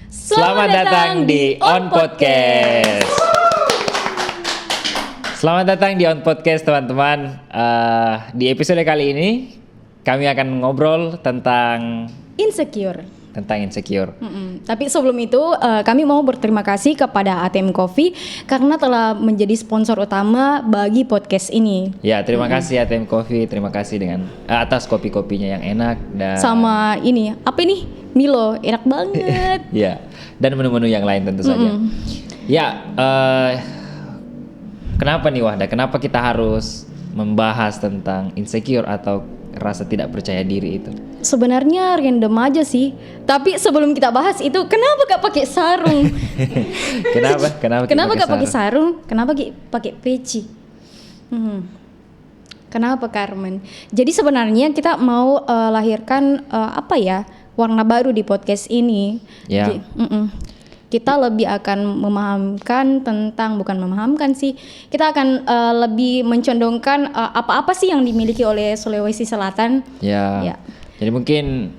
Selamat datang di On Podcast. Selamat datang di On Podcast teman-teman. Di episode kali ini kami akan ngobrol tentang Insecure. Tapi sebelum itu kami mau berterima kasih kepada ATM Coffee karena telah menjadi sponsor utama bagi podcast ini. Ya, terima kasih ATM Coffee, terima kasih dengan atas kopi-kopinya yang enak dan sama ini apa ini Milo enak banget. ya, dan menu-menu yang lain tentu saja. Ya, kenapa nih Wahda? Kenapa kita harus membahas tentang insecure atau rasa tidak percaya diri itu? Sebenarnya random aja sih. Tapi sebelum kita bahas itu, kenapa gak pakai sarung? Kenapa gak pakai sarung? Kenapa pakai peci? Kenapa Carmen? Jadi sebenarnya kita mau lahirkan warna baru di podcast ini. Ya. Kita lebih akan kita akan lebih mencondongkan apa-apa sih yang dimiliki oleh Sulawesi Selatan. Ya. Jadi mungkin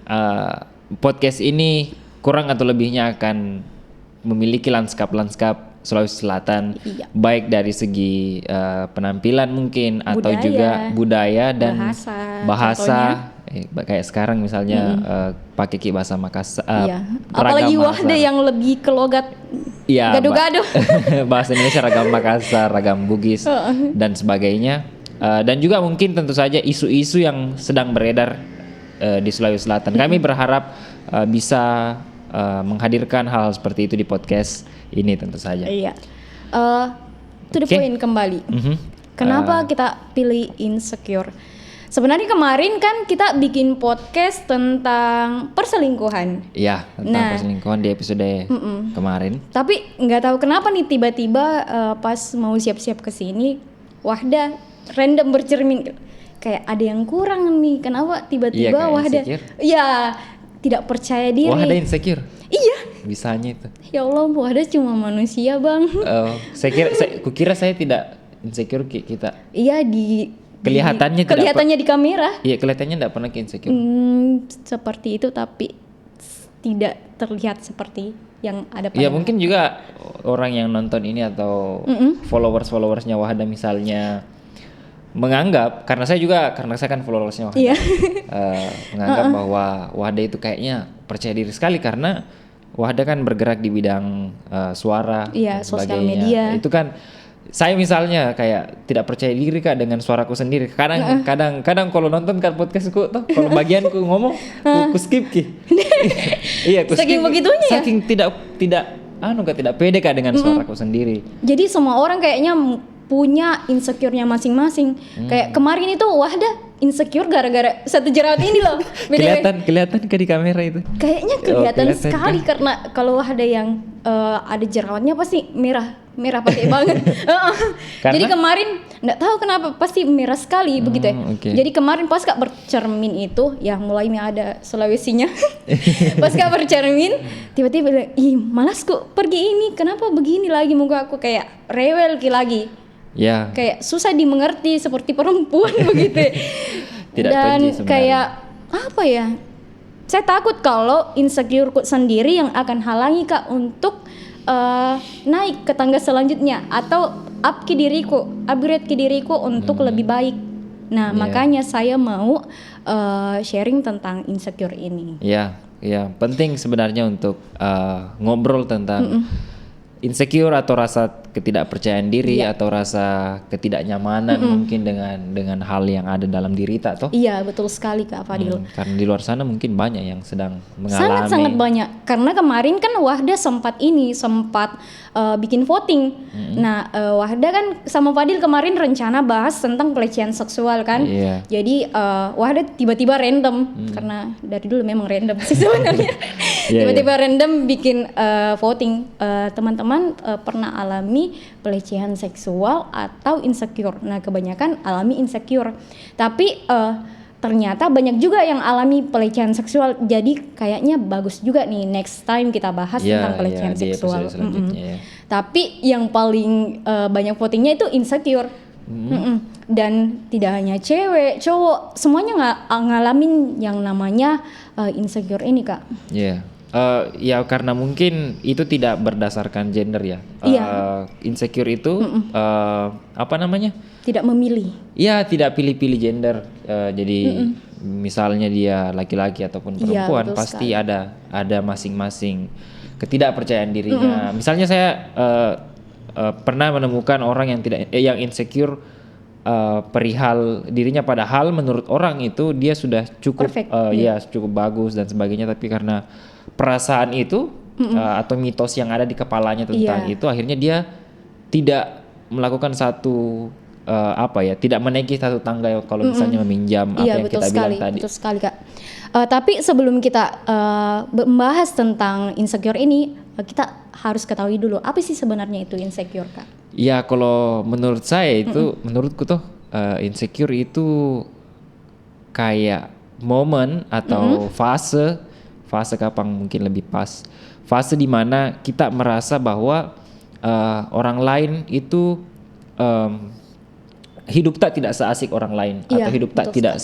podcast ini kurang atau lebihnya akan memiliki lanskap-lanskap Sulawesi Selatan, baik dari segi penampilan mungkin atau juga budaya dan bahasa. Kayak sekarang misalnya pakai bahasa Makassar. Apalagi Wahda yang lebih ke logat gado-gado. Bahasa Indonesia ragam Makassar, ragam Bugis dan sebagainya. Dan juga mungkin tentu saja isu-isu yang sedang beredar di Sulawesi Selatan. Kami berharap bisa menghadirkan hal seperti itu di podcast ini tentu saja. Iya. To the point kembali. Kenapa kita pilih Insecure? Sebenarnya kemarin kan kita bikin podcast tentang perselingkuhan. Iya, tentang perselingkuhan di episode kemarin. Tapi nggak tahu kenapa nih tiba-tiba pas mau siap-siap ke sini, Wahda random bercermin kayak ada yang kurang nih. Kenapa tiba-tiba Wahda? Iya, tidak percaya diri. Wahda insecure. Iya. Bisanya itu. Ya Allah, Wahda cuma manusia, Bang. Kukira saya tidak insecure kita. Iya kelihatannya di kamera. Iya, kelihatannya enggak pernah insecure. Seperti itu tapi tidak terlihat seperti yang ada pada. Ya mungkin juga orang yang nonton ini atau followersnya Wahda misalnya menganggap, karena saya kan followersnya Wahda. Menganggap bahwa Wahda itu kayaknya percaya diri sekali karena Wahda kan bergerak di bidang suara dan sosial sebagainya. media. Itu kan saya misalnya kayak tidak percaya diri Kak dengan suaraku sendiri. Kadang kalau nonton kan podcastku tuh kalau bagianku ngomong ku skip ki. Iya, ku skip. Saking begitunya ya. Saking tidak pede Kak dengan suaraku sendiri. Jadi semua orang kayaknya punya insecure-nya masing-masing. Kayak kemarin itu Wahda insecure gara-gara satu jerawat ini loh. Kelihatan ke di kamera itu. Kayaknya kelihatan sekali kan? Karena kalau ada yang ada jerawatnya pasti merah pakai banget. Jadi kemarin nggak tahu kenapa pasti merah sekali begitu ya. Jadi kemarin pas Kak bercermin itu ya mulai ada Sulawesinya. Pas Kak bercermin tiba-tiba bilang, ih malas kok pergi ini, kenapa begini lagi muka aku kayak rewel lagi. Ya. Kayak susah dimengerti seperti perempuan begitu. Dan kayak apa ya? Saya takut kalau insecureku sendiri yang akan halangi Kak untuk naik ke tangga selanjutnya atau upgrade ke diriku untuk lebih baik. Nah, makanya saya mau sharing tentang insecure ini. Iya, penting sebenarnya untuk ngobrol tentang insecure atau rasa ketidakpercayaan diri atau rasa ketidaknyamanan mungkin dengan hal yang ada dalam diri tak toh? Iya, betul sekali Kak Fadil. Karena di luar sana mungkin banyak yang sedang mengalami. Sangat banyak. Karena kemarin kan Wahda sempat bikin voting. Nah, Wahda kan sama Fadil kemarin rencana bahas tentang pelecehan seksual kan. Jadi Wahda tiba-tiba random karena dari dulu memang random sih sebenarnya. Tiba-tiba random bikin voting. Teman-teman pernah alami pelecehan seksual atau insecure. Nah, kebanyakan alami insecure. Tapi ternyata banyak juga yang alami pelecehan seksual. Jadi kayaknya bagus juga nih next time kita bahas tentang pelecehan seksual. Tapi yang paling banyak votingnya itu insecure. Dan tidak hanya cewek, cowok, semuanya ngalamin yang namanya insecure ini Kak. Ya karena mungkin itu tidak berdasarkan gender ya. Insecure itu apa namanya? Tidak memilih. Ya tidak pilih-pilih gender. Jadi misalnya dia laki-laki ataupun perempuan, pasti sekali. ada masing-masing ketidakpercayaan dirinya. Misalnya saya pernah menemukan orang yang insecure perihal dirinya, padahal menurut orang itu dia sudah cukup cukup bagus dan sebagainya, tapi karena perasaan itu atau mitos yang ada di kepalanya tentang itu, akhirnya dia tidak melakukan satu tidak menaiki satu tangga kalau misalnya meminjam apa yang kita bilang tadi. Betul sekali Kak. Tapi sebelum kita membahas tentang insecure ini, kita harus ketahui dulu apa sih sebenarnya itu insecure Kak? Ya kalau menurut saya itu, menurutku tuh insecure itu kayak momen atau fase kapan mungkin lebih pas, fase di mana kita merasa bahwa orang lain itu hidup tak tidak seasik orang lain, atau hidup tak tidak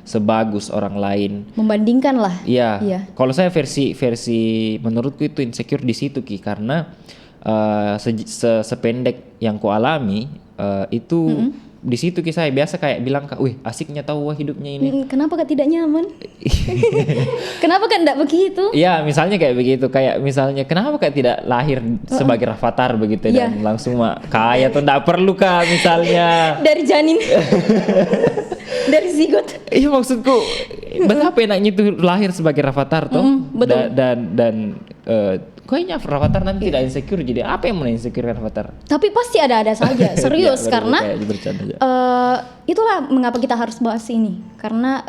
sebagus orang lain. Membandingkan lah. Iya. Kalau saya versi menurutku itu insecure di situ Ki, karena sependek yang ku alami itu di situ Ki, saya biasa kayak bilang Kak, wih asiknya tahu hidupnya ini. Kenapa Kak tidak nyaman? Kenapa Kak tidak begitu? Iya misalnya kayak begitu, kayak misalnya kenapa Kak tidak lahir sebagai Rafathar begitu dan langsung kaya tuh tidak perlu Kak misalnya. Dari janin. Dari zigot. Iya maksudku betapa enaknya itu lahir sebagai Rafathar toh. Betul. Dan kayaknya Rafathar nanti tidak insecure, jadi apa yang mau insecure Rafathar? Tapi pasti ada saja, serius karena itulah mengapa kita harus bahas ini, karena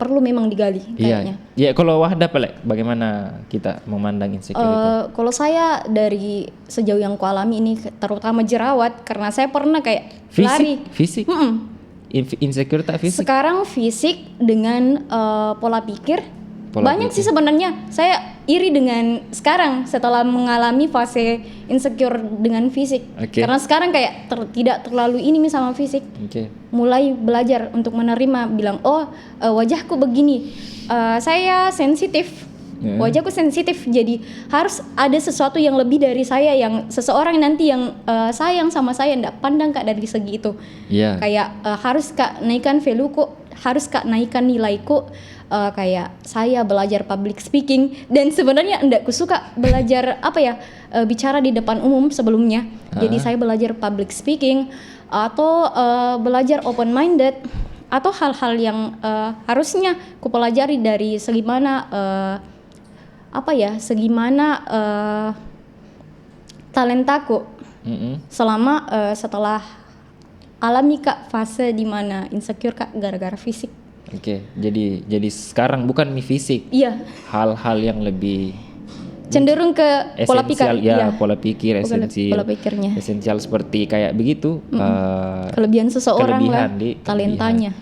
perlu memang digali kayaknya. Iya, kalau Wahda bagaimana kita memandang insecure itu? Kalau saya dari sejauh yang kualami ini, terutama jerawat, karena saya pernah kayak fisik. Insecure tak fisik? Sekarang fisik dengan pola pikir. Banyak sih sebenarnya. Saya iri dengan sekarang setelah mengalami fase insecure dengan fisik. Karena sekarang kayak tidak terlalu ini sama fisik. Mulai belajar untuk menerima, bilang wajahku begini. Saya sensitif. Wajahku sensitif, jadi harus ada sesuatu yang lebih dari saya, yang seseorang nanti yang sayang sama saya, ndak pandang Kak dari segi itu. Kayak harus Kak naikkan value-ku, harus Kak naikkan nilaiku. Kayak saya belajar public speaking, dan sebenarnya ndak kusuka belajar bicara di depan umum sebelumnya. Jadi saya belajar public speaking atau belajar open minded atau hal-hal yang harusnya ku pelajari dari segimana talentaku selama setelah alami Kak fase di mana insecure Kak gara-gara fisik. Jadi sekarang bukan fisik. Hal-hal yang lebih cenderung ke pola pikir. Pola pikir esensial seperti kayak begitu. Kelebihan seseorang talentanya.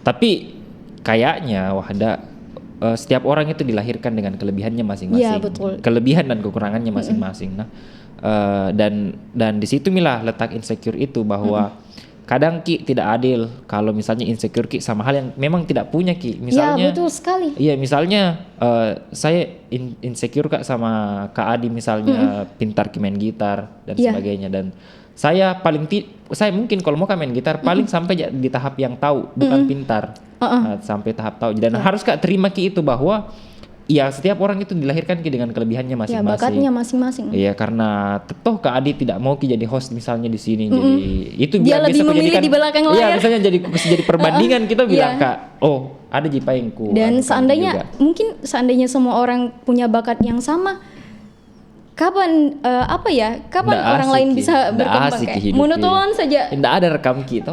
Tapi kayaknya Wahda, setiap orang itu dilahirkan dengan kelebihannya masing-masing. Betul. Kelebihan dan kekurangannya masing-masing. Nah, dan di situ milah letak insecure itu, bahwa kadang Ki tidak adil kalau misalnya insecure Ki sama hal yang memang tidak punya Ki. Misalnya, betul sekali. Iya, misalnya saya insecure Kak sama Kak Adi misalnya pintar main gitar dan sebagainya, dan saya mungkin kalau mau main gitar paling sampai di tahap yang tahu, bukan pintar. Sampai tahap tahu, dan harus Kak terima Ki itu, bahwa setiap orang itu dilahirkan Ki dengan kelebihannya masing-masing. Bakatnya masing-masing. Iya, karena toh Kak Adi tidak mau Ki jadi host misalnya di sini. Jadi itu dia lebih bisa memilih di belakang layar. Iya, misalnya jadi perbandingan kita bilang Kak, ada jipayengku. Dan seandainya semua orang punya bakat yang sama, kapan orang lain bisa berkembang? Kayak monoton saja. Tidak ada rekam kita.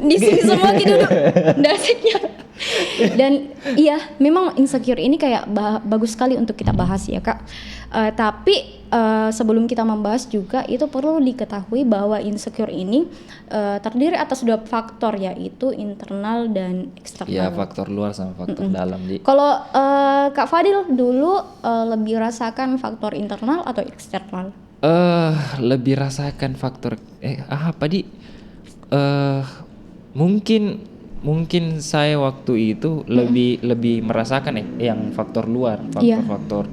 Di sini semua kita duduk. Tidak asiknya. Dan memang insecure ini kayak bagus sekali untuk kita bahas ya Kak. Tapi sebelum kita membahas juga, itu perlu diketahui bahwa insecure ini terdiri atas 2 faktor, yaitu internal dan eksternal. Iya, faktor luar sama faktor dalam. Kalau Kak Fadil dulu lebih rasakan faktor internal atau eksternal? Lebih rasakan faktor mungkin mungkin saya waktu itu lebih merasakan yang faktor luar, faktor-faktor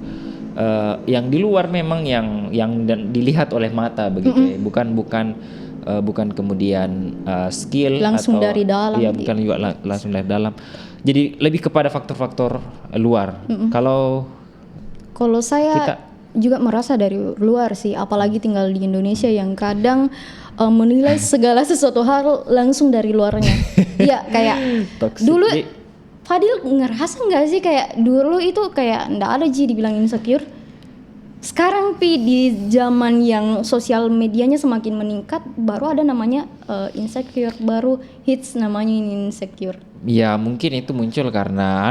yang di luar memang yang dilihat oleh mata begitu ya. Bukan kemudian skill langsung atau dari dalam. Iya, bukan juga langsung dari dalam. Jadi lebih kepada faktor-faktor luar. Kalau saya juga merasa dari luar sih, apalagi tinggal di Indonesia yang kadang menilai segala sesuatu hal langsung dari luarnya. Iya, kayak toxic. Dulu Fadil ngerasa nggak sih kayak dulu itu kayak nggak ada dibilang insecure. Sekarang di zaman yang sosial medianya semakin meningkat, baru ada namanya insecure, baru hits namanya insecure. Ya mungkin itu muncul karena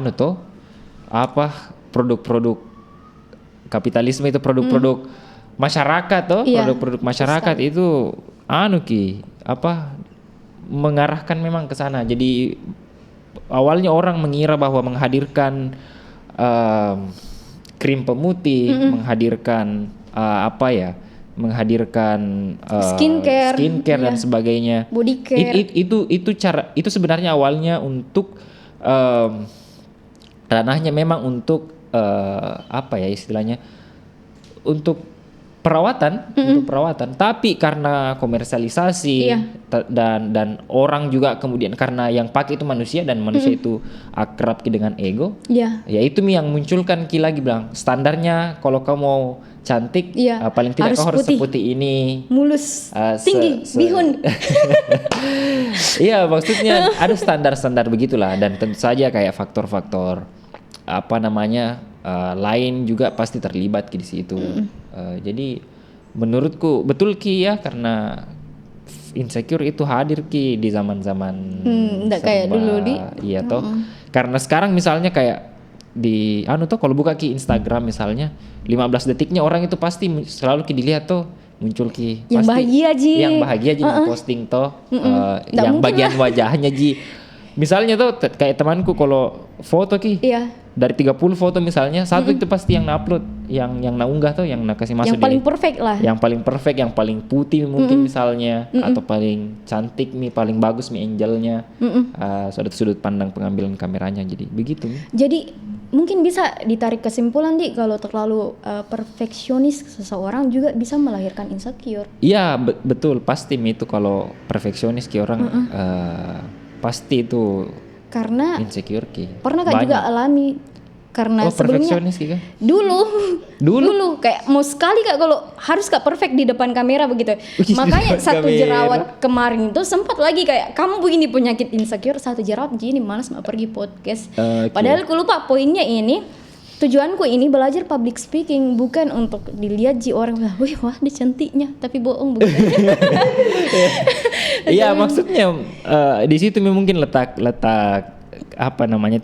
produk-produk kapitalisme itu produk-produk masyarakat produk-produk masyarakat sekali. Itu mengarahkan memang ke sana. Jadi awalnya orang mengira bahwa menghadirkan krim pemutih, menghadirkan menghadirkan skincare dan sebagainya, body care. Itu sebenarnya awalnya untuk ranahnya memang untuk istilahnya untuk perawatan, tapi karena komersialisasi dan orang juga kemudian karena yang pakai itu manusia dan manusia itu akrab dengan ego, ya itu yang munculkan lagi bilang standarnya kalau kamu mau cantik paling tidak kau harus seperti ini, mulus, tinggi, bihun. Iya, maksudnya ada standar-standar begitulah, dan tentu saja kayak faktor-faktor lain juga pasti terlibat di situ. Jadi menurutku betul ya, karena insecure itu hadir di zaman-zaman enggak kayak dulu iya toh. Karena sekarang misalnya kayak di kalau buka Instagram misalnya 15 detiknya orang itu pasti selalu dilihat muncul yang pasti bahagia posting yang bagian wajahnya misalnya kayak temanku kalau foto dari 30 foto misalnya satu itu pasti yang upload, yang unggah yang kasih masuk yang paling perfect lah, yang paling perfect, yang paling putih mungkin misalnya, atau paling cantik paling bagus angelnya, sudut pandang pengambilan kameranya, jadi begitu. Jadi mungkin bisa ditarik kesimpulan kalau terlalu perfeksionis seseorang juga bisa melahirkan insecure. Iya betul, pasti itu kalau perfeksionis orang pasti itu karena insecure pernah juga alami karena sebelumnya dulu kayak mau sekali kalau harus perfect di depan kamera begitu. Makanya satu jerawat kemarin itu sempat lagi kayak kamu begini penyakit insecure, satu jerawat gini malas mau pergi podcast. Padahal aku lupa poinnya ini. Tujuanku ini belajar public speaking, bukan untuk dilihat orang wah dia cantiknya, tapi bohong bukan. Iya maksudnya di situ mungkin letak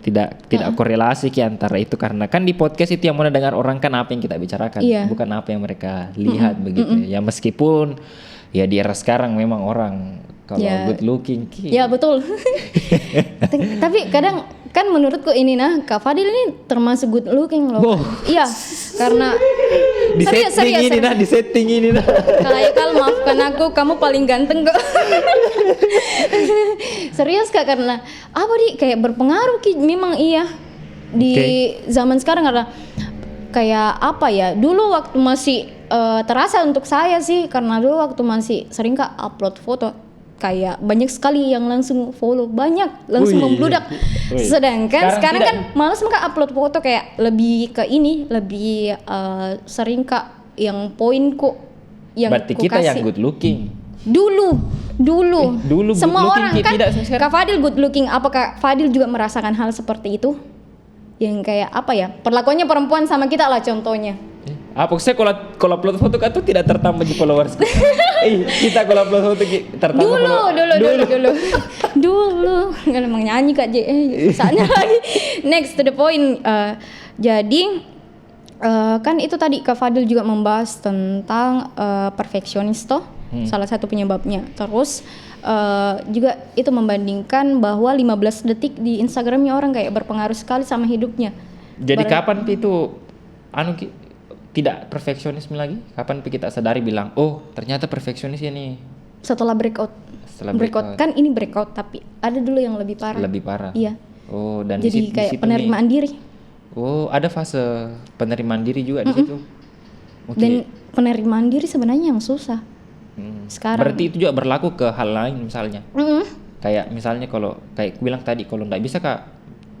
tidak korelasi antara itu, karena kan di podcast itu yang mau dengar orang kan apa yang kita bicarakan, bukan apa yang mereka lihat begitu ya. Meskipun ya di era sekarang memang orang kalau good looking ya betul. Tapi kadang kan menurutku ini Kak Fadil ini termasuk good looking loh. Iya, karena di setting ini Kal maafkan aku, kamu paling ganteng kok. Serius Kak, karena kayak berpengaruh memang di zaman sekarang, karena kayak dulu waktu masih terasa untuk saya sih, karena dulu waktu masih sering Kak upload foto kayak banyak sekali yang langsung follow, banyak langsung membludak. Sedangkan sekarang kan malas Kak upload foto, kayak lebih ke lebih sering Kak yang poinku yang berarti kita kasih. Yang good looking dulu semua good orang kan Kak Fadil good looking. Apakah Fadil juga merasakan hal seperti itu, yang kayak perlakuannya perempuan sama kita lah contohnya? Saya kalau upload foto kan tuh tidak tertambah di followers. Kita kalau upload foto tertambah dulu nggak emang nyanyi Kak saatnya lagi. Next to the point. Jadi kan itu tadi Kak Fadil juga membahas tentang perfeksionis salah satu penyebabnya. Terus juga itu membandingkan bahwa 15 detik di Instagramnya orang kayak berpengaruh sekali sama hidupnya. Jadi kapan itu tidak perfeksionisme lagi? Kapan kita sadari bilang, oh ternyata perfeksionis ini? Setelah breakout. Setelah breakout kan ini breakout, tapi ada dulu yang lebih parah. Lebih parah. Iya. Oh, dan jadi kayak penerimaan diri. Oh, ada fase penerimaan diri juga di situ. Okay. Dan penerimaan diri sebenarnya yang susah. Sekarang. Berarti itu juga berlaku ke hal lain misalnya. Kayak misalnya kalau kayak aku bilang tadi, kalau nggak bisa Kak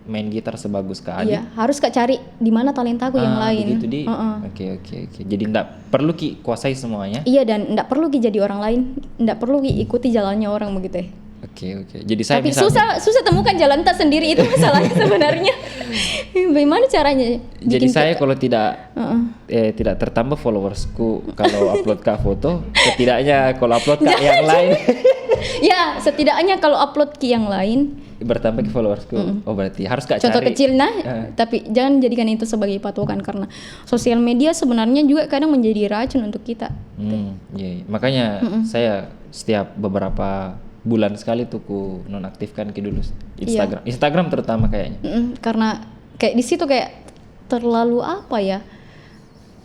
main gitar sebagus Kak Adi. Iya, harus Kak cari di mana talentaku yang lain. Begitu di. Oke. Jadi nggak perlu Ki kuasai semuanya. Iya, dan nggak perlu Ki jadi orang lain, nggak perlu Ki ikuti jalannya orang begitu ya. Oke. Jadi saya tapi misalnya, susah temukan jalan tak sendiri, itu masalahnya sebenarnya. Bagaimana caranya? Jadi saya kalau tidak tidak tertambah followersku kalau upload Kak foto, setidaknya kalau upload Kak yang lain. Ya, setidaknya kalau upload Ki yang lain bertambah ke followersku. Oh, berarti harus Kak contoh cari. kecil tapi jangan jadikan itu sebagai patokan, karena sosial media sebenarnya juga kadang menjadi racun untuk kita. Iya. Makanya saya setiap beberapa bulan sekali tuh ku nonaktifkan dulu Instagram. Instagram terutama kayaknya. Karena kayak di situ kayak terlalu apa ya?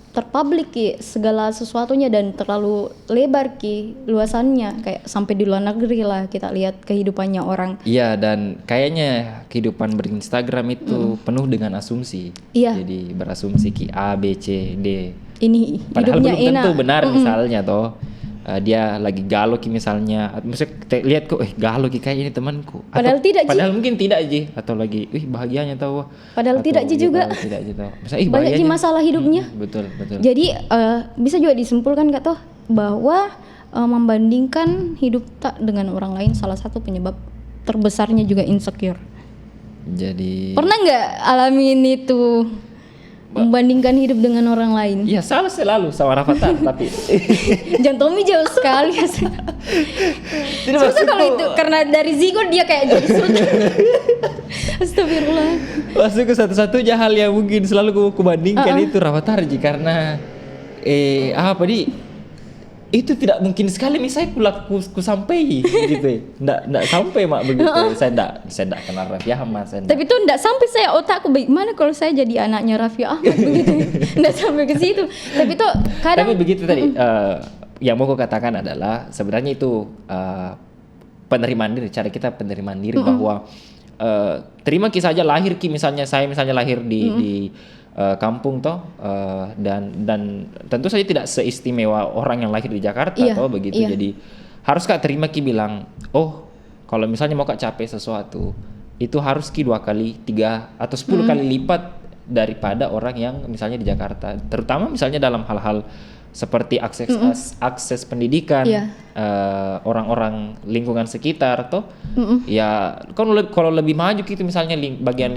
Terpublik Ki segala sesuatunya, dan terlalu lebar Ki luasannya, kayak sampai di luar negeri lah kita lihat kehidupannya orang. Iya, dan kayaknya kehidupan berinstagram itu penuh dengan asumsi. Iya. Jadi berasumsi Ki A, B, C, D. Ini Padahal hidupnya belum tentu enak. benar misalnya toh. Dia lagi galau Ki misalnya, maksudnya lihat kok galau Ki kayak ini temanku. Padahal tidak Ji. Padahal mungkin tidak Ji, atau lagi bahagianya tahu. Padahal tidak Ji juga. Tidak Ji tahu. Banyak Ji masalah hidupnya. Betul. Jadi bisa juga disimpulkan Kak toh bahwa membandingkan hidup tak dengan orang lain salah satu penyebab terbesarnya juga insecure. Jadi pernah nggak alamin itu? Membandingkan hidup dengan orang lain. Iya, selalu sama Rafathar tapi Jantomi jauh sekali. Susah kalau itu karena dari Zigo dia kayak jadi sultan. Astagfirullah. Maksudku satu-satunya hal yang mungkin selalu ku bandingkan itu Rafathar Ji, karena itu tidak mungkin sekali misalnya ku sampai gitu. Nggak sampai mak begitu. Saya nggak kenal Raffi Ahmad. Tapi itu nggak sampai saya otakku bagaimana kalau saya jadi anaknya Raffi Ahmad begitu. Nggak sampai ke situ. Tapi itu kadang. Tapi begitu tadi yang mau ku katakan adalah sebenarnya itu penerimaan diri. Cara kita penerimaan diri bahwa terima Ki saja lahir Ki saya misalnya lahir di kampung toh dan tentu saja tidak seistimewa orang yang lahir di Jakarta toh begitu. Jadi harus Kak terima Ki bilang, oh kalau misalnya mau Kak capai sesuatu itu harus Ki 2 kali 3 atau 10 kali lipat daripada orang yang misalnya di Jakarta, terutama misalnya dalam hal-hal seperti akses pendidikan, orang-orang lingkungan sekitar toh. Ya kalau lebih maju gitu misalnya bagian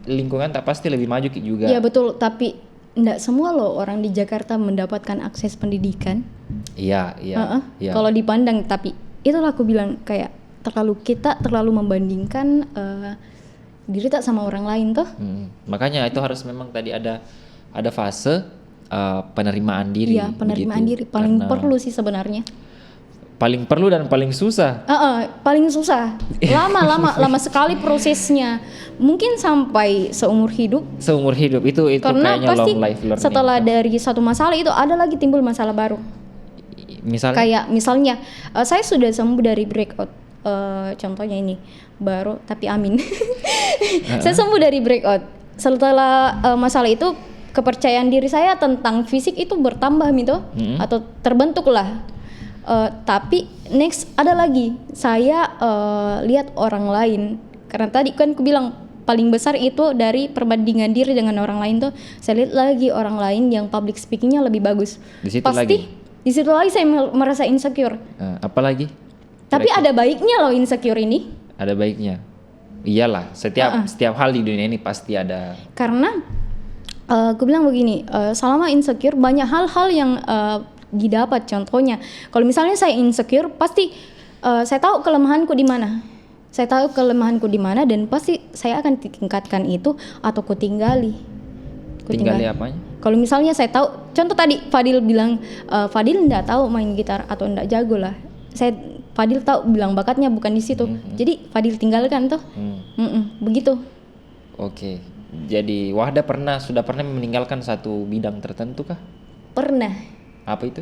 lingkungan tak pasti lebih maju juga. Iya betul, tapi enggak semua loh orang di Jakarta mendapatkan akses pendidikan. Iya. Kalau dipandang, tapi itulah aku bilang kayak kita terlalu membandingkan diri tak sama orang lain toh. Makanya itu harus memang tadi ada fase penerimaan diri. Iya, penerimaan diri paling perlu sih sebenarnya. Paling perlu dan paling susah. Paling susah. Lama sekali prosesnya. Mungkin sampai seumur hidup. Itu karena kayaknya pasti long life learning. Setelah dari satu masalah itu ada lagi timbul masalah baru. Misalnya saya sudah sembuh dari breakout. Contohnya ini baru tapi amin. Saya sembuh dari breakout. Setelah masalah itu kepercayaan diri saya tentang fisik itu bertambah gitu atau terbentuk lah. Tapi next ada lagi saya lihat orang lain, karena tadi kan aku bilang paling besar itu dari perbandingan diri dengan orang lain tuh. Saya lihat lagi orang lain yang public speakingnya lebih bagus. Di situ lagi saya merasa insecure. Apalagi? Tapi ada baiknya loh insecure ini. Ada baiknya. Iyalah, setiap hal di dunia ini pasti ada. Karena aku bilang begini, selama insecure banyak hal-hal yang didapat. Contohnya, kalau misalnya saya insecure, pasti saya tahu kelemahanku di mana. Dan pasti saya akan tingkatkan itu atau ku tinggali. Tinggali apanya? Kalau misalnya saya tahu, contoh tadi Fadil bilang Fadil enggak tahu main gitar atau enggak jago lah. Fadil tahu bilang bakatnya bukan di situ. Jadi Fadil tinggalkan tuh. Begitu. Oke. Jadi Wahda sudah pernah meninggalkan satu bidang tertentu kah? Pernah. Apa itu?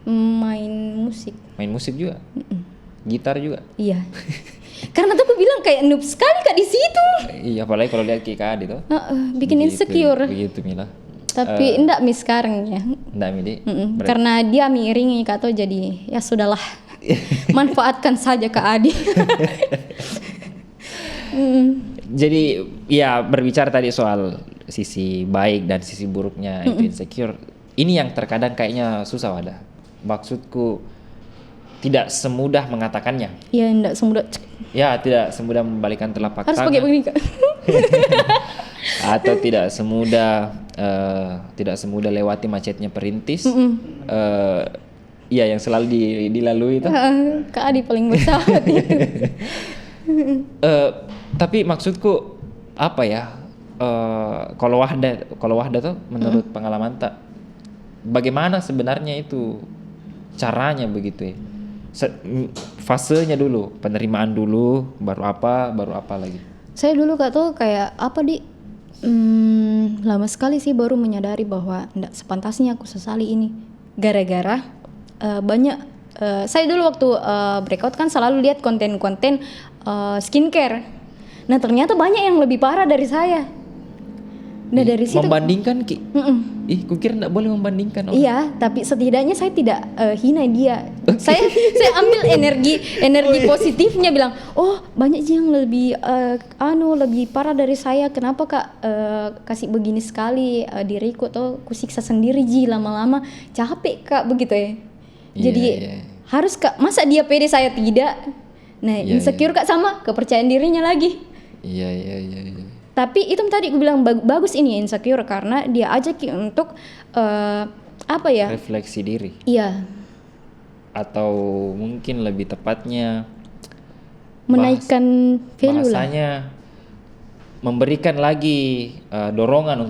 Main musik. Main musik juga? gitar juga. Iya. Karena tuh aku bilang kayak noob sekali Kak di situ. Iya, apalagi kalau lihat Kak Adi tuh. Bikin insecure. Begitu Mila. Tapi enggak Mi sekarang ya. Enggak Mi. Karena dia miringi Kak tuh, jadi ya sudahlah. Manfaatkan saja Kak Adi. Jadi ya berbicara tadi soal sisi baik dan sisi buruknya itu insecure. Ini yang terkadang kayaknya susah Wadah. Maksudku tidak semudah mengatakannya. Iya, enggak semudah. Ya, tidak semudah membalikan telapak harus tangan. Harus pakai begini Kak. Atau tidak semudah lewati macetnya perintis. Iya, yang selalu dilalui itu. Kak Adi paling bersahabat itu. Tapi maksudku apa ya? Kalau Wahda tuh menurut pengalaman tak, bagaimana sebenarnya itu caranya begitu ya? Fasenya dulu, penerimaan dulu, baru apa lagi? Saya dulu Kak tuh kayak apa lama sekali sih baru menyadari bahwa enggak sepantasnya aku sesali ini. Gara-gara banyak saya dulu waktu breakout kan selalu lihat konten-konten skincare. Nah ternyata banyak yang lebih parah dari saya. Nah dari situ membandingkan Ki. Kukira enggak boleh membandingkan orang. Iya, tapi setidaknya saya tidak hina dia. Okay. Saya ambil energi positifnya, bilang, "Oh, banyak sih yang lebih lebih parah dari saya. Kenapa Kak kasih begini sekali diriku tuh kusiksa sendiri lama-lama. Capek Kak begitu ya." Jadi harus Kak, masa dia pede saya tidak? Nah, insecure Kak sama kepercayaan dirinya lagi. Iya. Tapi itu tadi aku bilang bagus ini insecure karena dia ajak untuk refleksi diri. Iya. Atau mungkin lebih tepatnya menaikkan value bahasanya memberikan lagi dorongan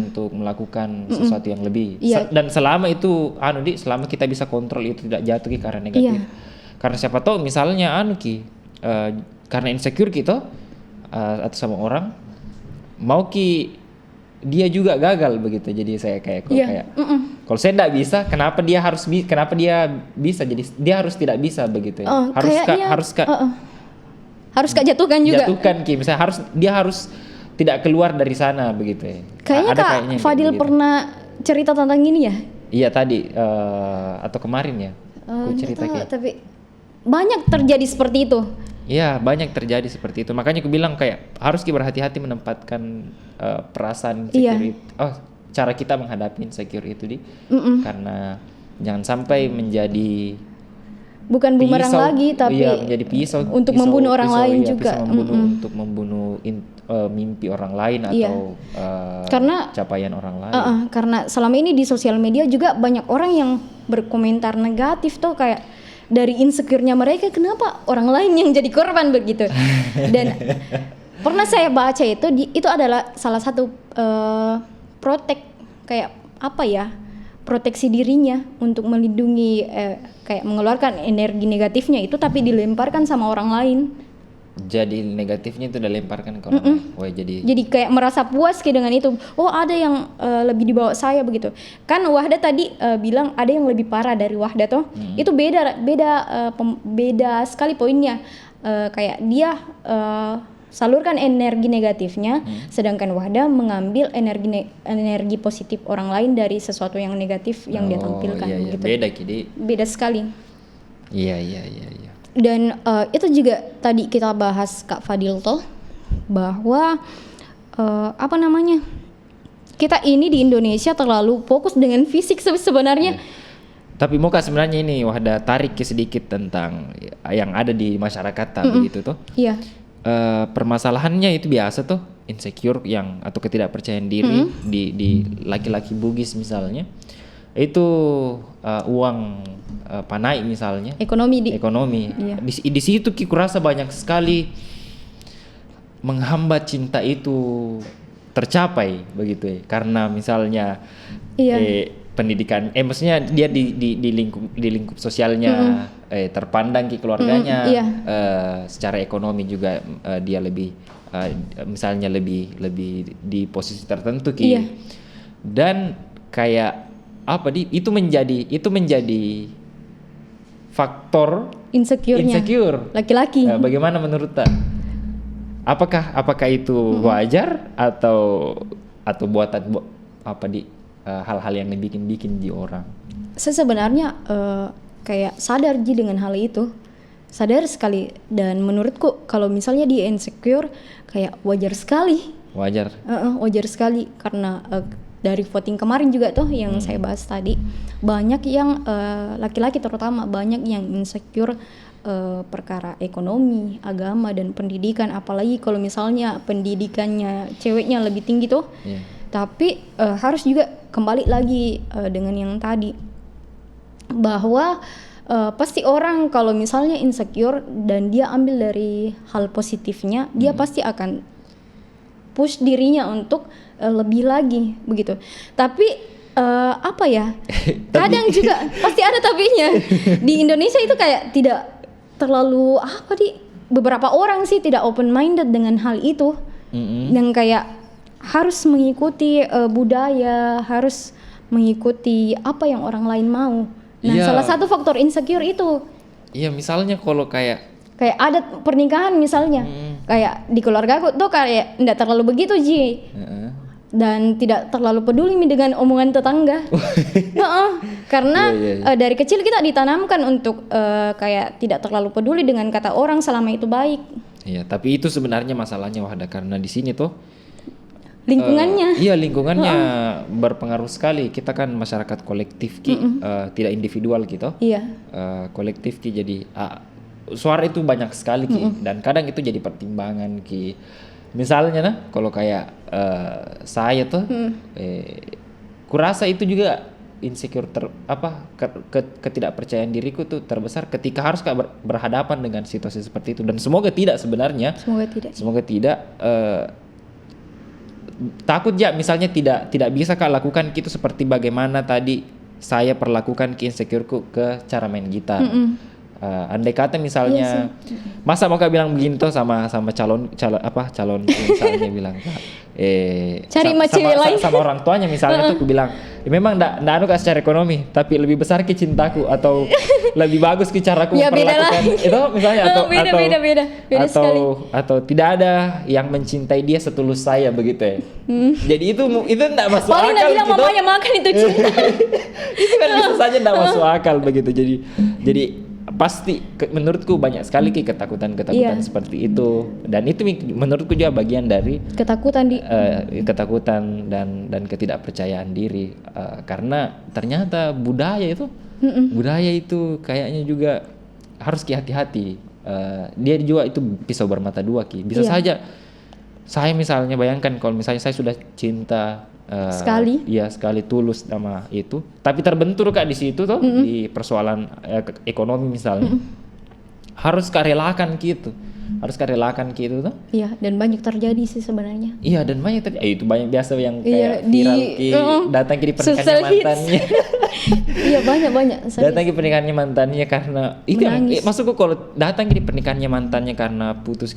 untuk melakukan sesuatu yang lebih. Dan selama itu selama kita bisa kontrol itu tidak jatuh ke karena negatif. Karena siapa tahu misalnya karena insecure kita atau sama orang mau dia juga gagal begitu. Jadi saya kayak kalau saya tidak bisa, kenapa dia bisa, jadi dia harus tidak bisa begitu ya. Harus Kak jatuhkan juga. Misalnya dia harus tidak keluar dari sana begitu ya. Kayaknya Kak Fadil pernah cerita tentang ini ya? Iya tadi atau kemarin ya. Aku cerita tapi banyak terjadi seperti itu. Iya, banyak terjadi seperti itu. Makanya aku bilang kayak harus berhati-hati menempatkan perasaan insecure. Cara kita menghadapi insecure itu karena jangan sampai menjadi bukan bumerang lagi, tapi menjadi pisau untuk membunuh orang lain juga. Untuk membunuh mimpi orang lain atau karena capaian orang lain. Karena selama ini di sosial media juga banyak orang yang berkomentar negatif tuh kayak dari insecure-nya mereka, kenapa orang lain yang jadi korban begitu. Dan pernah saya baca itu adalah salah satu proteksi dirinya untuk melindungi kayak mengeluarkan energi negatifnya itu, tapi dilemparkan sama orang lain. Jadi negatifnya itu dilemparkan ke orang lain. Jadi kayak merasa puas dengan itu. Oh, ada yang lebih di bawah saya begitu. Kan Wahda tadi bilang ada yang lebih parah dari Wahda toh. Itu beda sekali poinnya. Kayak dia salurkan energi negatifnya, sedangkan Wahda mengambil energi positif orang lain dari sesuatu yang negatif yang dia tampilkan gitu. Beda sekali. Iya. Dan itu juga tadi kita bahas Kak Fadil toh, bahwa kita ini di Indonesia terlalu fokus dengan fisik sebenarnya. Tapi mau sebenarnya ini Wahda tarik sedikit tentang yang ada di masyarakat begitu tuh. Iya. Permasalahannya itu biasa tuh, insecure atau ketidakpercayaan diri di laki-laki Bugis misalnya. Itu uang panai misalnya, ekonomi. Iya. Di situ kurasa banyak sekali menghambat cinta itu tercapai begitu ya. Karena misalnya pendidikan, maksudnya dia di lingkup sosialnya terpandang keluarganya, secara ekonomi juga dia lebih misalnya lebih di posisi tertentu dan kayak itu menjadi faktor insecure-nya laki-laki. Bagaimana menurut Ta? Apakah itu wajar atau buatan hal-hal yang dibikin di orang? Saya sebenarnya kayak sadar dengan hal itu, sadar sekali, dan menurutku kalau misalnya dia insecure kayak wajar sekali. Wajar sekali karena dari voting kemarin juga tuh yang saya bahas tadi, banyak yang laki-laki terutama banyak yang insecure perkara ekonomi, agama, dan pendidikan, apalagi kalau misalnya pendidikannya ceweknya lebih tinggi tuh. Tapi harus juga kembali lagi dengan yang tadi, bahwa pasti orang kalau misalnya insecure dan dia ambil dari hal positifnya, dia pasti akan push dirinya untuk lebih lagi begitu. Tapi kadang juga pasti ada tapinya. Di Indonesia itu kayak tidak terlalu beberapa orang sih tidak open minded dengan hal itu, yang kayak harus mengikuti budaya, harus mengikuti apa yang orang lain mau. Nah, salah satu faktor insecure itu. Iya, misalnya kalau kayak adat pernikahan misalnya, kayak di keluarga aku tuh kayak enggak terlalu begitu dan tidak terlalu peduli dengan omongan tetangga. Karena dari kecil kita ditanamkan untuk kayak tidak terlalu peduli dengan kata orang selama itu baik. Iya, tapi itu sebenarnya masalahnya Wahda, karena di sini tuh lingkungannya. Lingkungannya berpengaruh sekali. Kita kan masyarakat kolektif tidak individual gitu. Kolektif jadi suara itu banyak sekali dan kadang itu jadi pertimbangan misalnya kalau kayak saya tuh kurasa itu juga insecure ketidakpercayaan diriku tuh terbesar ketika harus berhadapan dengan situasi seperti itu, dan semoga tidak sebenarnya. Semoga tidak takut misalnya tidak bisa lakukan gitu seperti bagaimana tadi saya perlakukan insecureku ke cara main gitar. Andai kata misalnya masa mau bilang begini tuh sama calon misalnya bilang cari cewek lain sama orang tuanya misalnya tuh aku bilang memang nggak secara ekonomi tapi lebih besar cintaku atau lebih bagus caraku memperlakukan itu misalnya atau tidak ada yang mencintai dia setulus saya begitu ya. Jadi itu enggak masuk akal. Paling bilang mamanya makan itu cinta. Itu kan bisa saja enggak masuk akal begitu. Jadi pasti menurutku banyak sekali ketakutan seperti itu, dan itu menurutku juga bagian dari ketakutan dan ketidakpercayaan diri, karena ternyata budaya itu kayaknya juga harus hati-hati. Dia juga itu pisau bermata dua bisa saja saya misalnya bayangkan kalau misalnya saya sudah cinta sekali tulus sama itu, tapi terbentur di situ tuh di persoalan ekonomi misalnya, harus relakan gitu tuh. Iya, dan banyak terjadi sih sebenarnya. Iya, dan banyak itu banyak biasa yang kayak viral datang di pernikahannya mantannya. Iya, banyak datang di pernikahannya mantannya karena itu maksudku kalau datang di pernikahannya mantannya karena putus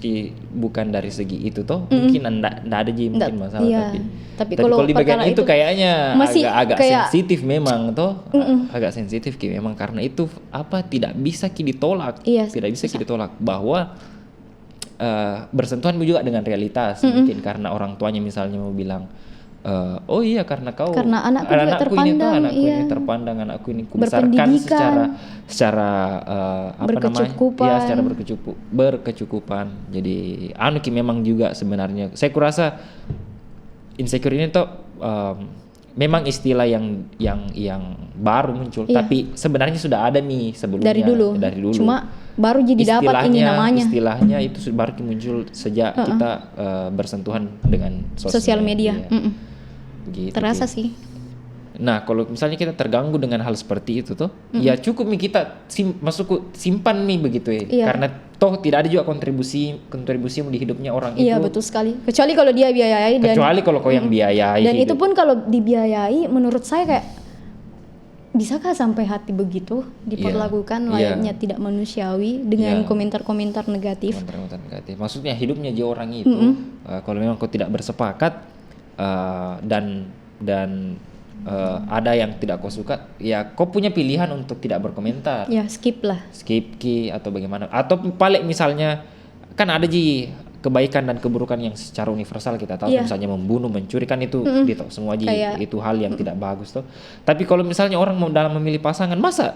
bukan dari segi itu toh mungkin enggak ada mungkin masalah, tapi kalau di bagian itu kayaknya agak sensitif memang toh. Agak sensitif memang karena itu tidak bisa ditolak. Tidak bisa ditolak bahwa bersentuhan juga dengan realitas. Mungkin karena orang tuanya misalnya mau bilang karena anakku ini terpandang, anakku ini kubesarkan secara secara berkecukupan. Jadi memang juga sebenarnya saya kurasa insecure ini tuh memang istilah yang baru muncul, tapi sebenarnya sudah ada sebelumnya dari dulu. Cuma baru jadi dapat ini namanya. Istilahnya itu baru muncul sejak kita bersentuhan dengan sosial media. Gitu, terasa sih. Nah, kalau misalnya kita terganggu dengan hal seperti itu tuh, ya cukup kita simpan begitu ya. Karena toh tidak ada juga kontribusi di hidupnya orang itu. Iya, betul sekali. Kecuali kalau dia biayai kalau kau yang biayai. Dan itu pun kalau dibiayai menurut saya kayak bisakah sampai hati begitu diperlakukan layaknya tidak manusiawi dengan komentar-komentar negatif. Maksudnya hidupnya dia orang itu. Kalau memang kau tidak bersepakat dan ada yang tidak kau suka, ya kau punya pilihan untuk tidak berkomentar. Ya, skip lah. Skip ki atau bagaimana. Atau paling misalnya kan ada kebaikan dan keburukan yang secara universal kita tahu, misalnya membunuh, mencuri kan itu gitu semua itu hal yang tidak bagus tuh. Tapi kalau misalnya orang mau dalam memilih pasangan, masa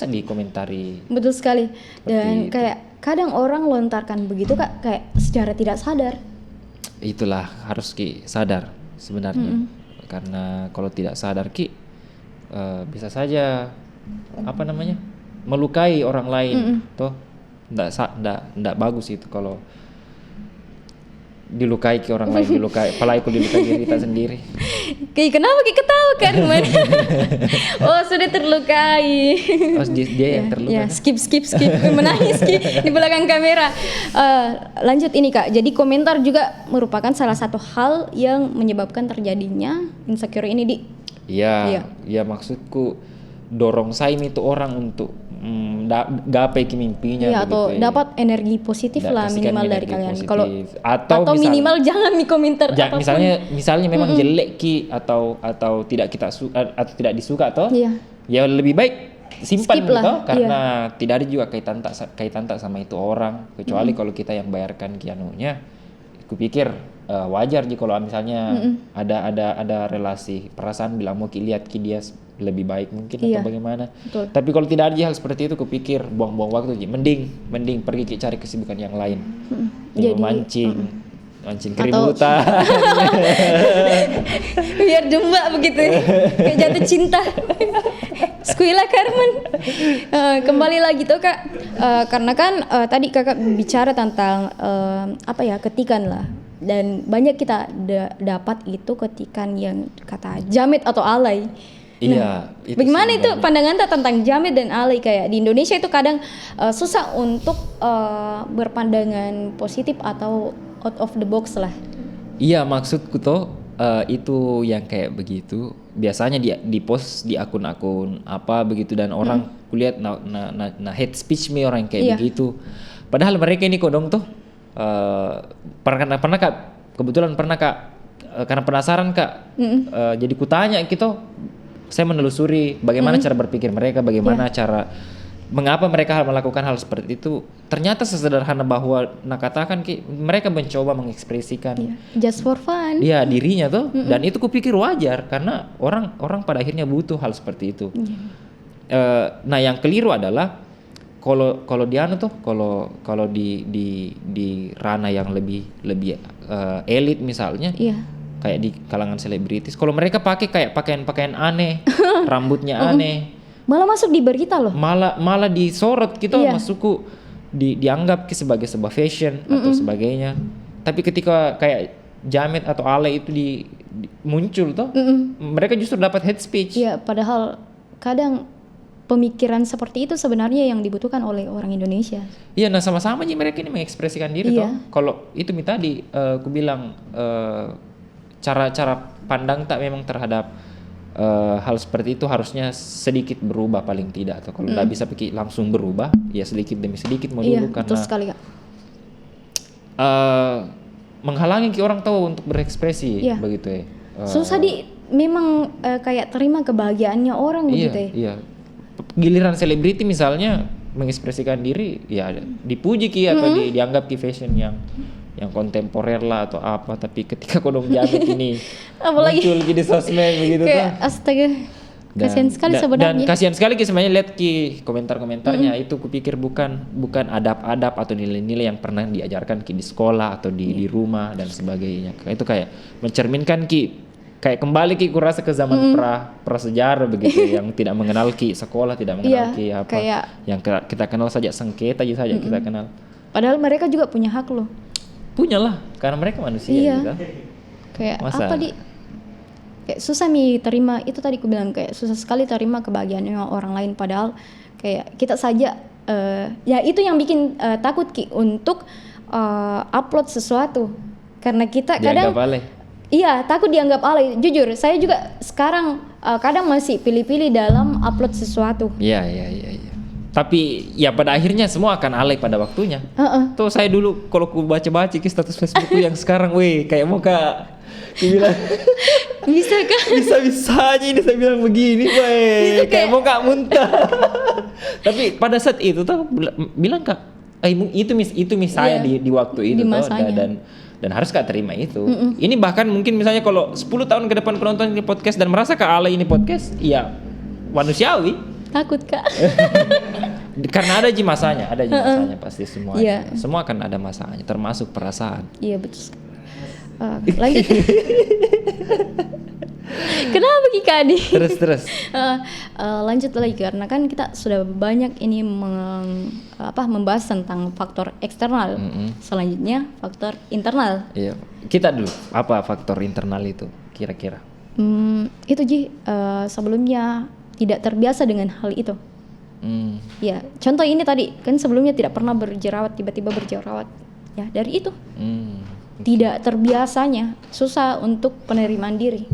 dikomentari. Betul sekali. Dan kayak kadang orang lontarkan begitu Kak, kayak secara tidak sadar. Itulah harus sadar sebenarnya. Karena kalau tidak sadar bisa saja melukai orang lain toh. Nggak bagus itu kalau dilukai orang lain, apalagi kalau dilukai diri kita sendiri. Kenapa ketawa kan? Oh, sudah terlukai. Oh, dia yang terluka. Ya, skip menangis di belakang kamera. Lanjut ini Kak. Jadi komentar juga merupakan salah satu hal yang menyebabkan terjadinya insecure ini, Di. Iya, maksudku dorong itu orang untuk gapai mimpinya atau dapat energi positif lah minimal dari kalian. Kalau atau minimal jangan komentar misalnya memang jelek atau tidak atau tidak disuka toh. Ya lebih baik simpan gitu karena tidak ada juga kaitan tak sama itu orang, kecuali kalau kita yang bayarkan kianunya. Kupikir wajar sih kalau misalnya ada relasi perasaan bilang mau lihat dia lebih baik mungkin atau bagaimana. Betul. Tapi kalau tidak ada hal seperti itu, kupikir buang-buang waktu. Mending pergi cari kesibukan yang lain. Jadi mancing keributan. Biar domba begitu, kayak jatuh cinta. Squilla Carmen. Kembali lagi tuh Kak, karena kan tadi Kakak bicara tentang ketikan lah. Dan banyak kita dapat itu ketikan yang kata jamet atau alay. Iya. Bagaimana itu pandangan tentang jamet dan alay? Kayak di Indonesia itu kadang susah untuk berpandangan positif atau out of the box lah. Iya, maksudku tuh itu yang kayak begitu. Biasanya di post di akun-akun apa begitu dan orang kulihat hate speech orang kayak begitu. Padahal mereka ini kodong tuh pernah Kak, kebetulan pernah Kak, karena penasaran Kak, jadi kutanya gitu. Saya menelusuri bagaimana cara berpikir mereka, bagaimana cara mengapa mereka melakukan hal seperti itu. Ternyata sesederhana bahwa katakan mereka mencoba mengekspresikan just for fun. Iya, dirinya tuh. Dan itu kupikir wajar karena orang pada akhirnya butuh hal seperti itu. Nah, yang keliru adalah kalau di ranah yang lebih elit misalnya. Kayak di kalangan selebritis, kalau mereka pakai kayak pakaian aneh, rambutnya aneh, malah masuk di berita loh. Malah disorot gitu, masukku dianggap sebagai sebuah fashion atau sebagainya. Tapi ketika kayak jamet atau alay itu muncul tuh, mereka justru dapat hate speech. Iya, padahal kadang pemikiran seperti itu sebenarnya yang dibutuhkan oleh orang Indonesia. Iya, nah sama-sama nih mereka ini mengekspresikan diri toh. Kalau itu tadi aku bilang cara pandang tak memang terhadap hal seperti itu harusnya sedikit berubah paling tidak, atau kalau tidak bisa langsung berubah ya sedikit demi sedikit mau dulu karena betul sekali, Kak. Menghalangi orang tahu untuk berekspresi begitu ya. Susah memang kayak terima kebahagiaannya orang begitu ya. Iya. Giliran selebriti misalnya mengekspresikan diri ya dipuji atau dianggap fashion yang kontemporer lah atau apa, tapi ketika kodong jamet ini muncul di sosmed begitu tuh. Astaga. Kasihan sekali sebenarnya. Dan kasihan sekali sebenarnya lihat komentar-komentarnya itu kupikir bukan adab-adab atau nilai-nilai yang pernah diajarkan di sekolah atau di rumah dan sebagainya. Itu kayak mencerminkan kayak kembali kurasa ke zaman prasejarah begitu yang tidak mengenal sekolah, tidak mengenal apa kayak yang kita kenal saja sengketa aja saja kita kenal. Padahal mereka juga punya hak loh. Punyalah, karena mereka manusia gitu. Kayak kayak susah terima, itu tadi aku bilang kayak susah sekali terima kebahagiaan orang lain, padahal kayak kita saja ya itu yang bikin takut untuk upload sesuatu karena kita kadang takut dianggap alay. Jujur saya juga sekarang kadang masih pilih-pilih dalam upload sesuatu. Iya. Tapi ya pada akhirnya semua akan alay pada waktunya. Tuh saya dulu kalau ku baca-baca status Facebookku yang sekarang, kayak mau kak bilang Bisa kah? Bisa-bisanya ini saya bilang begini, kayak mau kak muntah. Tapi pada saat itu tuh bilang kak, itu saya di waktu itu tuh, dan harus kak terima itu. Ini bahkan mungkin misalnya kalau 10 tahun ke depan penonton ini podcast dan merasa kak alay ini podcast, ya manusiawi. Takut kak. Karena ada masanya pasti semua. Semua akan ada masanya, termasuk perasaan. Iya betul. Lanjut. Kenapa Kika Adi? Terus. Lanjut lagi karena kan kita sudah banyak ini membahas tentang faktor eksternal. Selanjutnya faktor internal. Iya. Kita dulu apa faktor internal itu kira-kira? Itu sebelumnya tidak terbiasa dengan hal itu. Ya, contoh ini tadi kan sebelumnya tidak pernah berjerawat, tiba-tiba berjerawat. Ya, dari itu. Tidak terbiasanya, susah untuk penerimaan diri.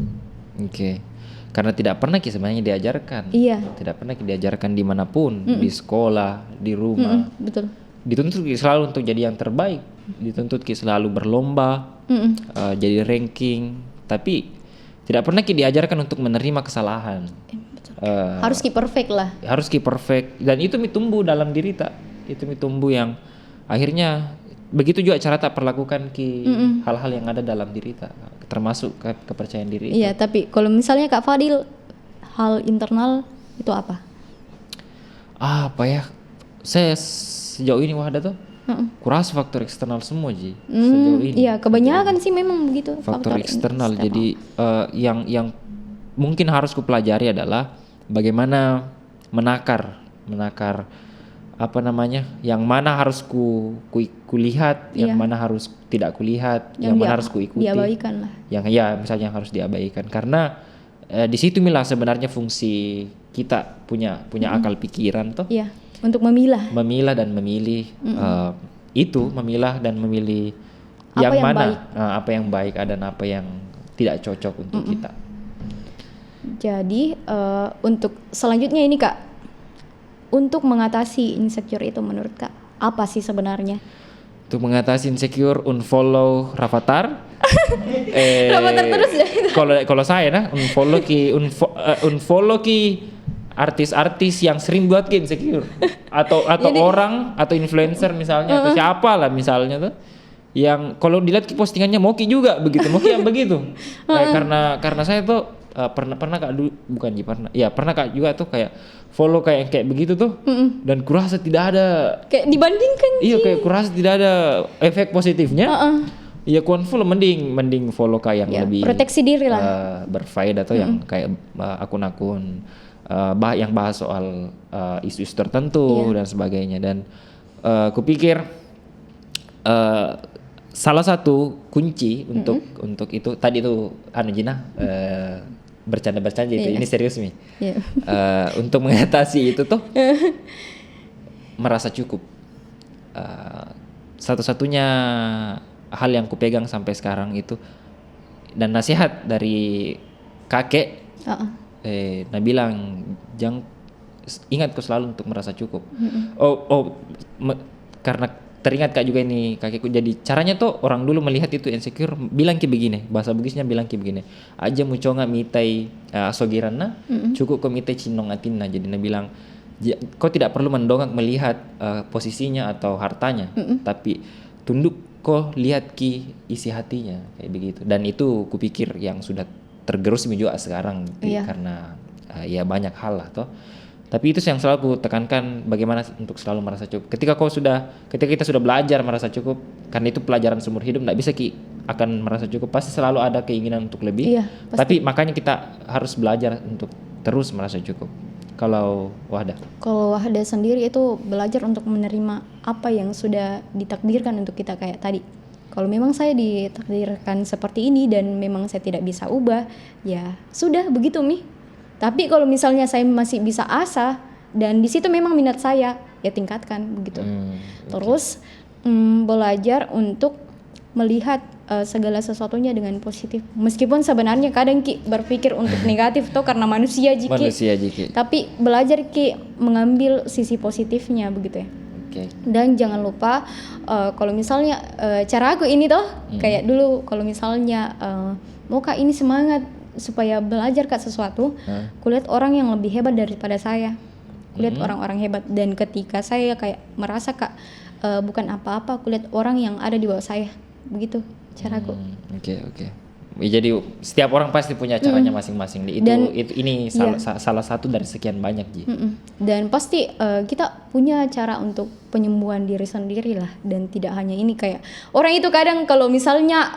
Oke. Karena tidak pernah sebenarnya diajarkan. Iya. Tidak pernah diajarkan dimanapun, di sekolah, di rumah. Betul. Dituntut selalu untuk jadi yang terbaik, dituntut selalu berlomba, jadi ranking, tapi tidak pernah diajarkan untuk menerima kesalahan. Harus perfect lah. Harus perfect, dan itu tumbuh dalam diri tak. Itu tumbuh yang akhirnya begitu juga cara tak perlakukan hal-hal yang ada dalam diri tak, termasuk kepercayaan diri. Iya, tapi kalau misalnya Kak Fadil, hal internal itu apa? Apa ya? Saya sejauh ini Wahda tuh kurasa faktor eksternal semua sejauh ini. Iya, kebanyakan sih memang begitu. Faktor eksternal. Jadi yang mungkin harus kupelajari adalah bagaimana menakar yang mana harus kulihat, yang mana harus tidak kulihat, yang mana harus kuikuti, diabaikan lah. Yang misalnya harus diabaikan, karena di situ milah sebenarnya fungsi kita punya akal pikiran toh. Iya, untuk memilah dan memilih memilah dan memilih apa yang baik dan apa yang tidak cocok untuk kita. Jadi untuk selanjutnya ini Kak, untuk mengatasi insecure itu menurut Kak apa sih sebenarnya? Untuk mengatasi insecure, unfollow Rafathar. Rafathar terus ya. Kalau saya unfollow artis-artis yang sering buat insecure atau jadi, orang atau influencer misalnya atau siapa lah misalnya tuh yang kalau dilihat postingannya Moki juga begitu, Moki yang begitu. Karena saya tuh pernah Kak pernah Kak juga tuh kayak follow kayak begitu tuh, dan kurasa tidak ada kayak dibandingkan kayak kurasa tidak ada efek positifnya. Ya unfollow, mending follow kayak yang lebih proteksi diri lah, berfaedah atau yang kayak akun-akun yang bahas soal isu-isu tertentu dan sebagainya. Dan kupikir salah satu kunci untuk itu tadi tuh bercanda-bercanda itu, ini serius nih. Untuk mengatasi itu tuh merasa cukup. Satu-satunya hal yang kupegang sampai sekarang itu, dan nasihat dari kakek, nah bilang jangan, ingat kau selalu untuk merasa cukup. Karena teringat Kak juga ini kakekku, jadi caranya tuh orang dulu melihat itu insecure bilang begini, bahasa Bugisnya bilang begini, aja muconga mitai sogiranna cukup kau mitai cinong atinna. Jadi dia bilang kau tidak perlu mendongak melihat posisinya atau hartanya, tapi tunduk kau lihat isi hatinya, kayak begitu. Dan itu kupikir yang sudah tergerus juga sekarang karena banyak hal lah toh. Tapi itu yang selalu aku tekankan, bagaimana untuk selalu merasa cukup. Ketika kita sudah belajar merasa cukup, karena itu pelajaran seumur hidup, tidak bisa akan merasa cukup, pasti selalu ada keinginan untuk lebih. Tapi makanya kita harus belajar untuk terus merasa cukup. Kalau Wahda sendiri itu belajar untuk menerima apa yang sudah ditakdirkan untuk kita, kayak tadi. Kalau memang saya ditakdirkan seperti ini dan memang saya tidak bisa ubah, ya sudah begitu Tapi kalau misalnya saya masih bisa asah dan di situ memang minat saya, ya tingkatkan begitu. Terus belajar untuk melihat segala sesuatunya dengan positif. Meskipun sebenarnya kadang Ki berpikir untuk negatif tuh karena manusia Ki. Tapi belajar Ki mengambil sisi positifnya begitu ya. Okay. Dan jangan lupa kalau misalnya cara aku ini tuh kayak dulu kalau misalnya mau Kak ini semangat supaya belajar Kak sesuatu, kulihat orang yang lebih hebat daripada saya. Kulihat orang-orang hebat, dan ketika saya kayak merasa Kak bukan apa-apa, kulihat orang yang ada di bawah saya. Begitu caraku. Oke. Jadi setiap orang pasti punya caranya masing-masing. Ini salah satu dari sekian banyak Ji. Dan pasti kita punya cara untuk penyembuhan diri sendiri lah, dan tidak hanya ini kayak orang itu kadang kalau misalnya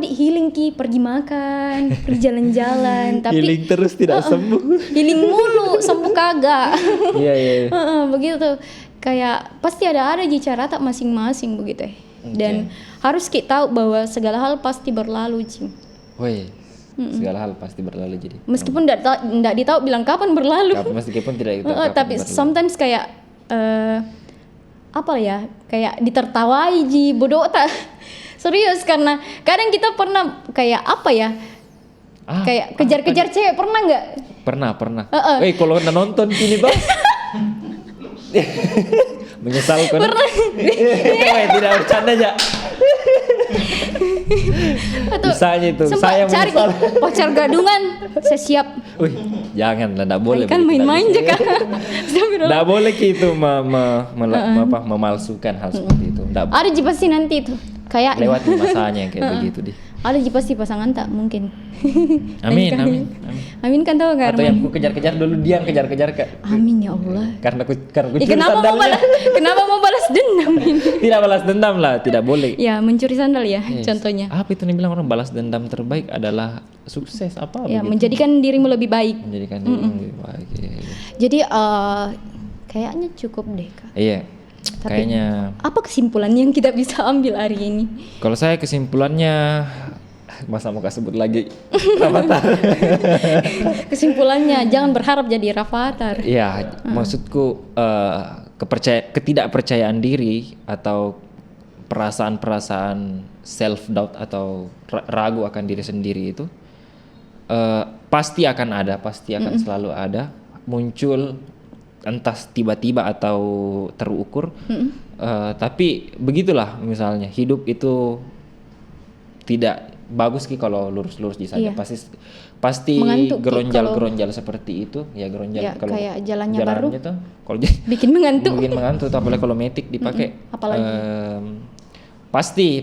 healing Ki, pergi makan, pergi jalan-jalan, tapi healing terus tidak sembuh. Healing mulu, sembuh kagak. Iya. Begitu. Kayak pasti ada cara tak masing-masing begitu ya. Dan harus kita tahu bahwa segala hal pasti berlalu, Cing. Woi, segala hal pasti berlalu jadi. Meskipun tidak ditahu bilang kapan berlalu. Meskipun tidak ditahu kapan tapi berlalu. Sometimes kayak kayak ditertawai Ji, bodoh tak. Serius, karena kadang kita pernah kayak kayak kejar-kejar cewek, pernah nggak? Pernah. Kalau nonton gini Bang. Menyesal kan? Pernah. Tidak bercanda aja. Bisanya itu saya cari menyesal. Pacar gadungan, saya siap. Wih, jangan lah, tidak boleh. Kan main-main aja kan. Tidak boleh gitu memalsukan hal seperti itu. Ada pasti nanti itu kayak lewati masanya yang kayak begitu deh. Ada pasti pasangan tak mungkin. Amin kan tahu kan? Atau yang ku kejar-kejar dulu, dia yang kejar-kejar Kak. Amin ya Allah. Karena ku kenapa mau balas dendam ini? Tidak balas dendam lah, tidak boleh. Ya, mencuri sandal ya, contohnya. Apa itu yang bilang orang balas dendam terbaik adalah sukses apa? Ya, begitu? Menjadikan dirimu lebih baik. Menjadikan dirimu lebih baik. Iya. Jadi kayaknya cukup deh Kak. Iya. Tapi, kayaknya. Apa kesimpulannya yang kita bisa ambil hari ini? Kalau saya kesimpulannya, masa mau sebut lagi Rafathar. Kesimpulannya jangan berharap jadi Rafathar. Iya, maksudku ketidakpercayaan diri atau perasaan self doubt atau ragu akan diri sendiri itu pasti akan ada, pasti akan selalu ada, muncul entah tiba-tiba atau terukur. Tapi begitulah, misalnya hidup itu tidak bagus Ki kalau lurus-lurus saja. Pasti geronjal seperti itu ya, geronjal kalau kayak jalannya baru tuh kalau bikin mengantuk apalagi kalau metik dipakai. Apalagi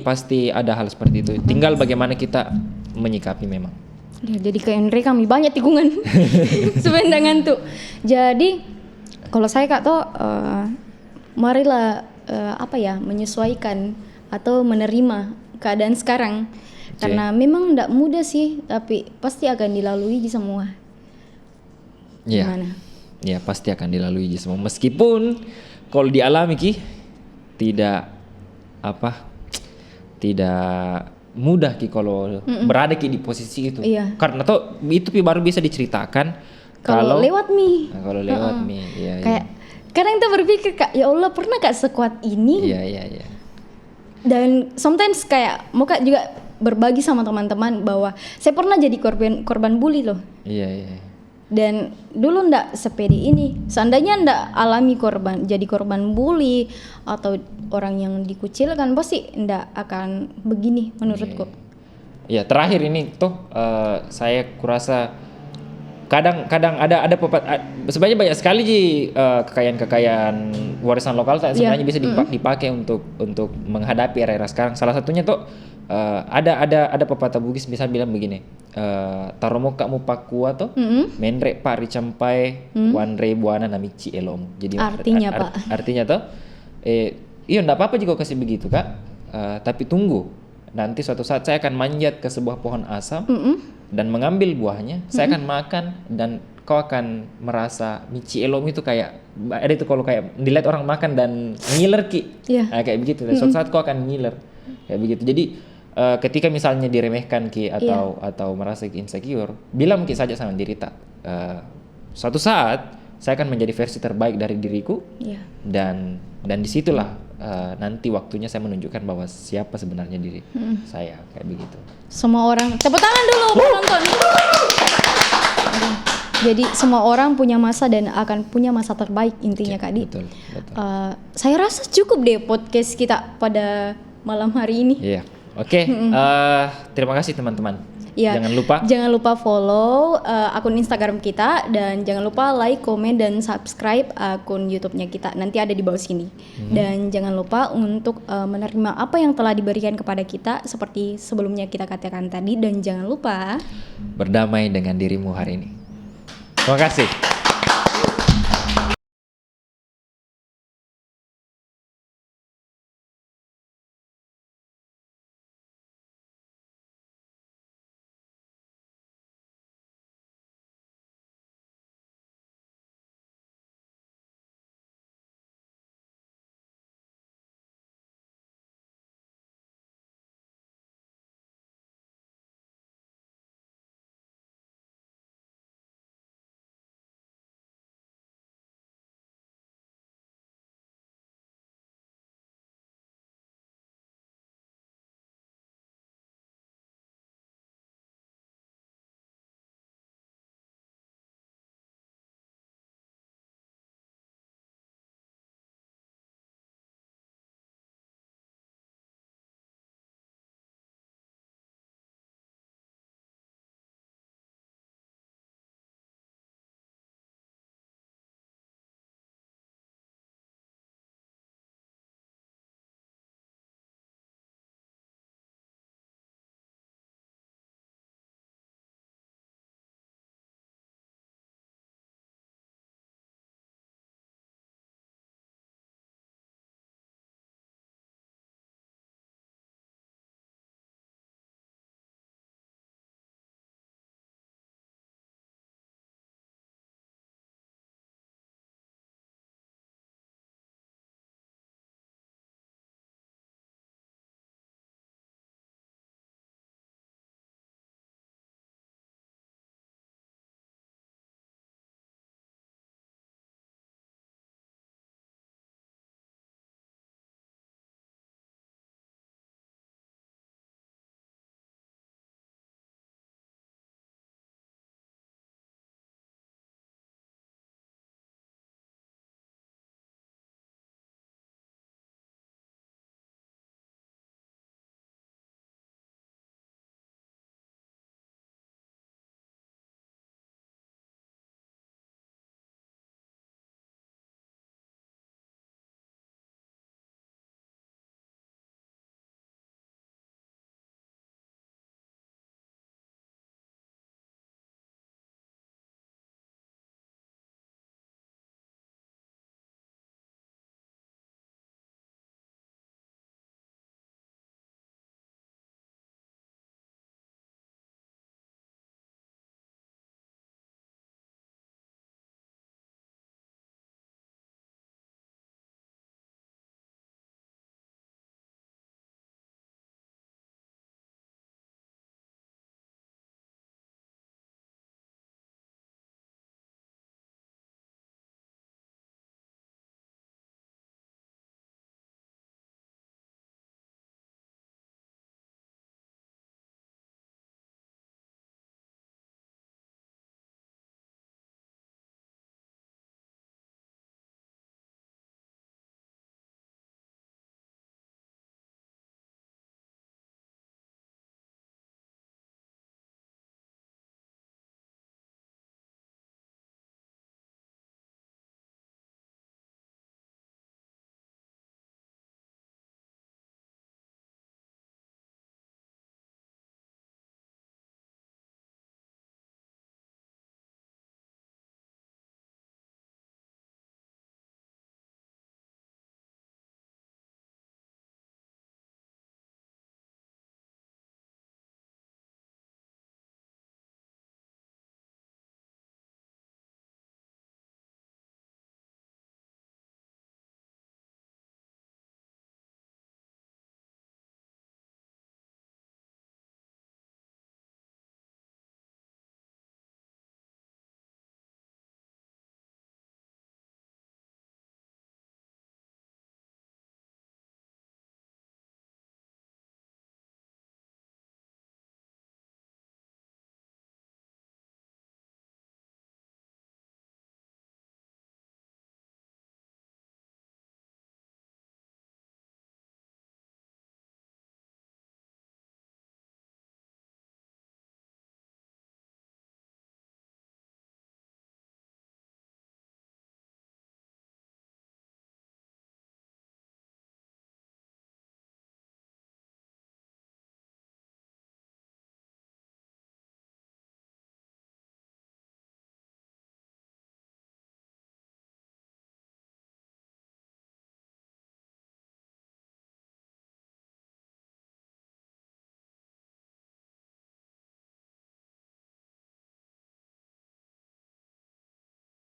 pasti ada hal seperti itu, tinggal bagaimana kita menyikapi memang. Ya, jadi kayak Andre kami banyak tikungan sebenarnya ngantuk. Jadi kalau saya Kak tuh marilah menyesuaikan atau menerima keadaan sekarang. Karena memang tidak mudah sih, tapi pasti akan dilalui semua. Iya. Ya, pasti akan dilalui semua. Meskipun kalau dialami Ki tidak mudah Ki kalau berada Ki di posisi itu. Iya. Karena itu baru bisa diceritakan kalau lewat mi. Kalau lewat mi, iya. Kayak kadang kita berpikir Kak, ya Allah pernah Kak sekuat ini? Iya. Dan sometimes kayak mau Kak juga berbagi sama teman-teman bahwa saya pernah jadi korban bully loh. Iya. Dan dulu ndak sepede ini. Seandainya ndak alami jadi korban bully atau orang yang dikucilkan, pasti ndak akan begini menurutku. Iya, terakhir ini saya kurasa kadang ada sebenarnya banyak sekali kekayaan warisan lokal sebenarnya bisa dipakai untuk menghadapi era-era sekarang. Salah satunya ada pepatah Bugis bisa bilang begini, taromo kamu pakua menre pari campai wanre buana namici elomu. Jadi artinya artinya iya enggak apa-apa jika kasih begitu Kak, tapi tunggu nanti suatu saat saya akan manjat ke sebuah pohon asam dan mengambil buahnya, saya akan makan dan kau akan merasa mici elom itu kayak ada itu kalau kayak dilihat orang makan dan ngiler Ki. Kayak begitu. Dan suatu saat kau akan ngiler kayak begitu. Jadi ketika misalnya diremehkan Ki atau merasa insecure, bilang Ki saja sama diri tak, suatu saat saya akan menjadi versi terbaik dari diriku, dan disitulah nanti waktunya saya menunjukkan bahwa siapa sebenarnya diri saya, kayak begitu. Semua orang, tepuk tangan dulu penonton. Jadi semua orang punya masa dan akan punya masa terbaik intinya Kak Di. Betul. Saya rasa cukup deh podcast kita pada malam hari ini. Iya. Oke. Terima kasih teman-teman. Ya, jangan lupa follow akun Instagram kita dan jangan lupa like, komen dan subscribe akun YouTube-nya kita. Nanti ada di bawah sini. Dan jangan lupa untuk menerima apa yang telah diberikan kepada kita seperti sebelumnya kita katakan tadi, dan jangan lupa berdamai dengan dirimu hari ini. Terima kasih.